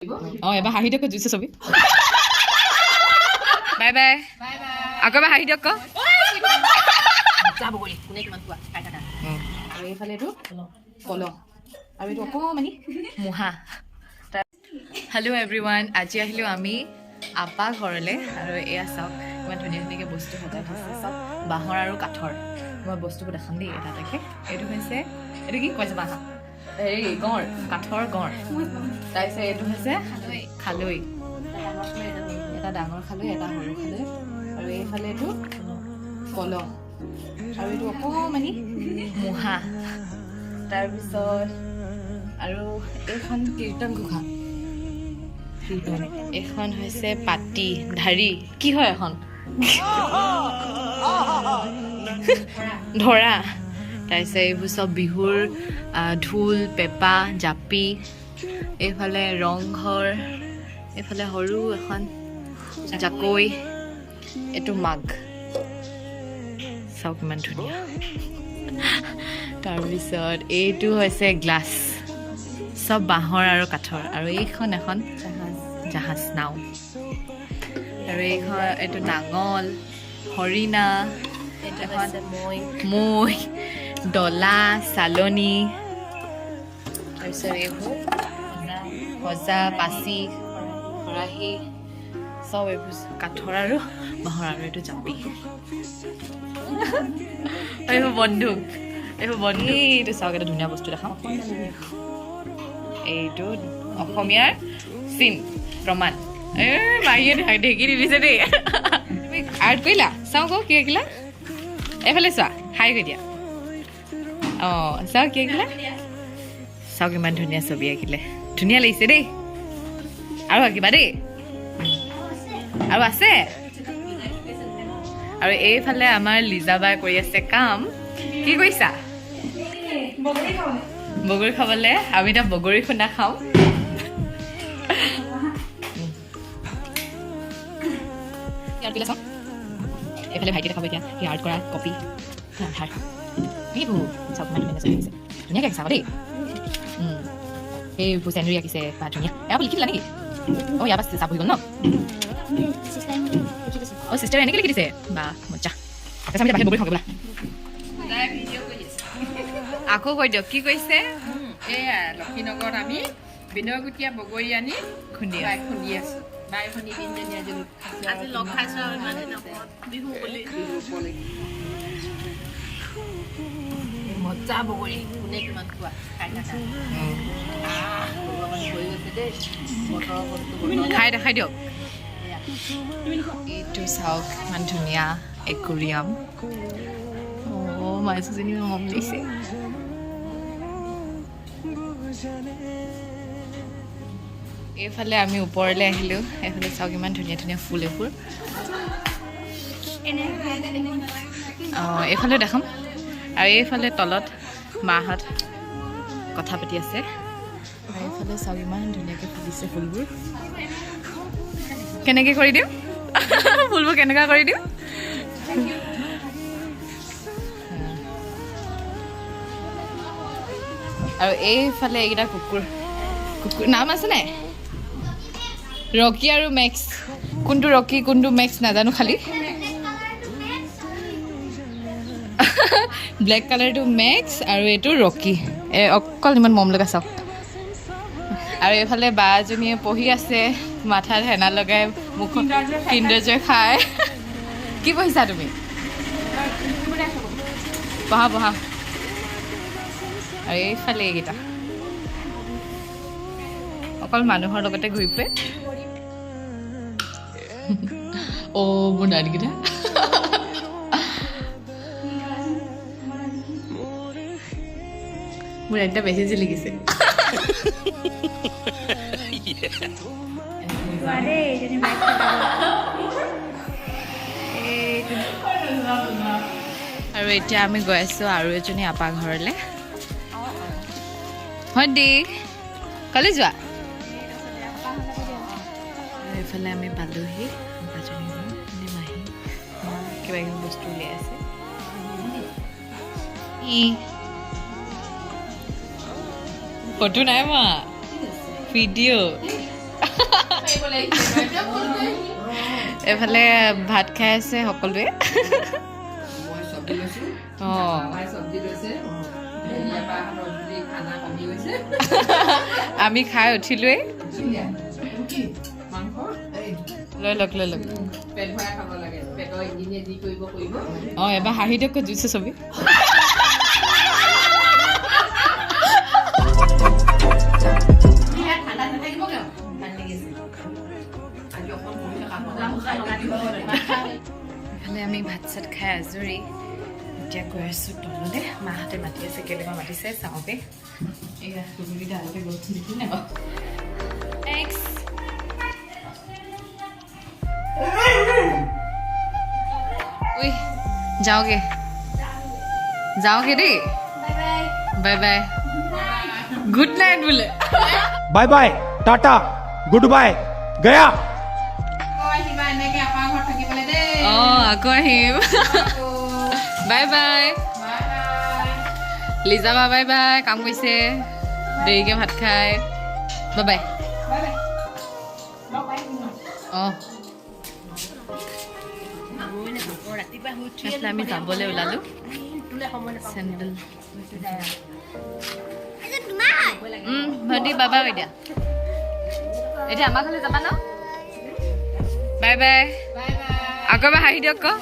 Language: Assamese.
Oh, ebar hahi diok juice sobi. Bye bye. Bye bye. Ako ebar hahi diok ko. Jabo goli. Kune kiman tua. Kai kata. Aru efale tu kolong. Aru etu okomani muha. Hello everyone. Aji ahilu ami apa ঘৰলে আৰু এয়া চাওক ইমান ধুনীয়া ধুনীয়াকৈ বস্তু সজাই থৈছে চব বাঁহৰ আৰু কাঠৰ মই বস্তুবোৰ দেখাম দেই এটা এটাকে এইটো হৈছে এইটো কি কৈছে বাঁহ এই গঁড় কাঠৰ গঁড় তাৰপিছত এইটো হৈছে খালৈ এটা ডাঙৰ খালৈ এটা সৰু খালৈ আৰু এইফালে এইটো কলম আৰু এইটো অকণমানি মুহা তাৰপিছত আৰু এইখন কীৰ্তন ঘোষা এখন হৈছে পাতি ধাৰি কি হয় এখন ধৰা তাৰপিছত এইবোৰ চব বিহুৰ ঢোল পেঁপা জাপি এইফালে ৰংঘৰ এইফালে সৰু এখন জাকৈ এইটো মাঘ চাওক ইমান ধুনীয়া তাৰপিছত এইটো হৈছে গ্লাছ চব বাঁহৰ আৰু কাঠৰ আৰু এইখন এখন জাহাজ নাও আৰু এইখন এইটো নাঙল হৰিণা এখন মৈ ডলা চালনী তাৰপিছত এইবোৰ ভজা পাচি খৰাহী চব এইবোৰ কাঠৰ আৰু বাঁহৰ আৰু এইটো জাপি এইবোৰ বন্দুক এইটো চাওক এটা ধুনীয়া বস্তু দেখাম এইটো অসমীয়াৰ চিন প্ৰমাণ মাহীয়ে ঢেঁকি দি দিছে দেই তুমি আৰ্ট কৰিলা চাওঁ কওঁ কি আঁকিলা এইফালে চোৱা হাই কৰি দিয়া অঁ চাওঁ কি আঁকিলা চাওক ইমান ধুনীয়া ছবি আঁকিলে ধুনীয়া লাগিছে দেই আৰু আঁকিবা দেই আৰু আছে আৰু এইফালে আমাৰ লিজাবাই কৰি আছে কাম কি কৰিছা বগৰী খাবলৈ আমি এতিয়া বগৰী খুন্দা খাওঁ এইফালে ভাইটি দেখাব এতিয়া সি আৰ্ট কৰা কপি এইবোৰ চাওক ইমান ধুনীয়া চলিছে ধুনীয়াকৈ আঁকিছা দেই এইবোৰ চেনেৰী আঁকিছে বা ধুনীয়া এয়া লিখি দিলা নেকি অঁ ইয়াৰ পৰা চাব হৈ গ'ল ন অঁ চিষ্টাৰে এনেকৈ লিখি দিছে বা মজা তাৰপিছত আমি বাহিৰত বগৰী খাওঁ বোলা আকৌ কৈ দিয়ক কি কৈছে এয়া লক্ষীনগৰত আমি বিনয়গুটীয়া বগৰী আনি খুন্দি আছো বাই ভনী তিনিজনী আজি লগ খাইছো আৰু ইমান বিহু বুলি মজা বগৰী কোনে কিমান খোৱা খাই থাকা খাই দেখাই দিয়ক এইটো চাওক ইমান ধুনীয়া একুৰিয়াম অঁ মাছজনী মম দিছে এইফালে আমি ওপৰলৈ আহিলোঁ এইফালে চাওক ইমান ধুনীয়া ধুনীয়া ফুল এইবোৰ অঁ এইফালে দেখাম আৰু এইফালে তলত মাহঁত কথা পাতি আছে আৰু এইফালে চাওক ইমান ধুনীয়াকৈ ফুলিছে ফুলবোৰ কেনেকৈ কৰি দিওঁ ফুলবোৰ কেনেকুৱা কৰি দিওঁ আৰু এইফালে এইকেইটা কুকুৰ নাম আছে নাই ৰকি আৰু মেক্স কোনটো ৰকি কোনটো মেক্স নাজানো খালি ব্লেক কালাৰটো মেক্স আৰু এইটো ৰকি অকল ইমান মৰম লগা চাওক আৰু এইফালে বা এজনীয়ে পঢ়ি আছে মাথাত হেনা লগাই মুখত কিণ্ডাৰ খাই কি পঢ়িছা তুমি পঢ়া পঢ়া আৰু এইফালে এইকেইটা অকল মানুহৰ লগতে ঘূৰি ফুৰে অ' মোৰ নাৰীকেইটা মোৰ একটা বেছি জিলিকিছে আৰু এতিয়া আমি গৈ আছোঁ আৰু এজনী আপা ঘৰলৈ হয় দেই কালি যোৱা এইফালে আমি পালোহি মাহী কিবা কিবি বস্তু উলিয়াই আছে ফটো নাই মা ভিডিঅ' এফালে ভাত খাই আছে সকলোৱে আমি খাই উঠিলোৱে লৈ লওক এবাৰ হাঁহি দিয়ক জুইছে ছবি ইফালে আমি ভাত চাত খাই আজৰি এতিয়া গৈ আছোঁ তললৈ মাহঁতে মাতি আছে কেলেবা মাতিছে চাওঁগে এয়া সুবিধা আগতে গৈছিল নে উই যাওঁগে দেই বাই বাই গুড নাইট বোলে bye bye tata goodbye गया আকৌ আহিম বাই বাই লিজা বা বাই বাই কাম কৰিছে দেৰিকে ভাত খাই বাই বাই আমি যাবলৈ ওলালো চেণ্ডেল ভণ্টি বাবা এতিয়া এতিয়া আমাৰ ঘৰলৈ যাবা ন বাই বাই আকৌ এবাৰ হাঁহি দিয়ক আকৌ